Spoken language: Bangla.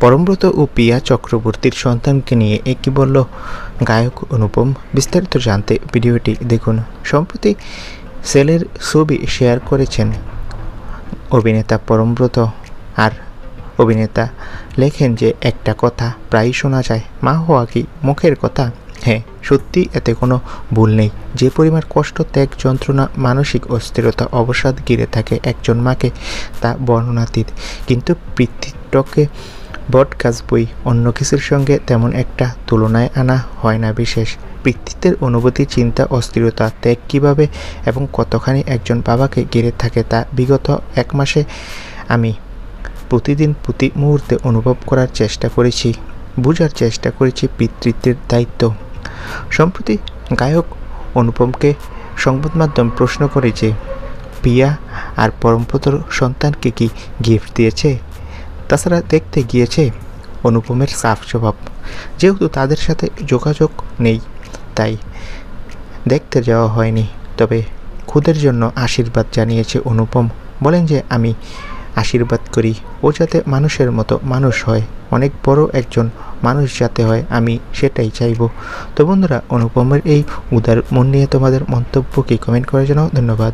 পরমব্রত ও পিয়া চক্রবর্তীর সন্তানকে নিয়ে কি বলল গায়ক অনুপম? বিস্তারিত জানতে ভিডিওটি দেখুন। সম্প্রতি সেলের ছবি শেয়ার করেছেন অভিনেতা পরমব্রত। আর অভিনেতা লেখেন যে একটা কথা প্রায়ই শোনা যায়, মা হওয়া কি মুখের কথা? হ্যাঁ, সত্যি, এতে কোনো ভুল নেই। যে পরিমাণ কষ্ট, ত্যাগ, যন্ত্রণা, মানসিক অস্থিরতা, অবসাদ ঘিরে থাকে একজন মাকে, তা বর্ণনাতীত। কিন্তু পিতৃত্বকে বটগাছ বই অন্য কিছুর সঙ্গে তেমন একটা তুলনায় আনা হয় না বিশেষ। পিতৃত্বের অনুভূতি, চিন্তা, অস্থিরতা, ত্যাগ কীভাবে এবং কতখানি একজন বাবাকে ঘিরে থাকে তা বিগত 1 মাসে আমি প্রতিদিন প্রতি মুহূর্তে অনুভব করার চেষ্টা করেছি, বোঝার চেষ্টা করেছি পিতৃত্বের দায়িত্ব। সম্প্রতি গায়ক অনুপমকে সংবাদ মাধ্যম প্রশ্ন করে যে পিয়া আর পরমব্রতর সন্তানকে কি গিফট দিয়েছে, তাছাড়া দেখতে গিয়েছে। অনুপমের সাফ স্বভাব, যেহেতু তাদের সাথে যোগাযোগ নেই তাই দেখতে যাওয়া হয়নি। তবে খুদের জন্য আশীর্বাদ জানিয়েছে অনুপম। বলেন যে আমি আশীর্বাদ করি ও যাতে মানুষের মতো মানুষ হয়, অনেক বড় একজন মানুষ যাতে হয়, আমি সেটাই চাইব। তো বন্ধুরা, অনুপমের এই উদার মন নিয়ে তোমাদের মন্তব্য কি কমেন্ট করে জানাও। ধন্যবাদ।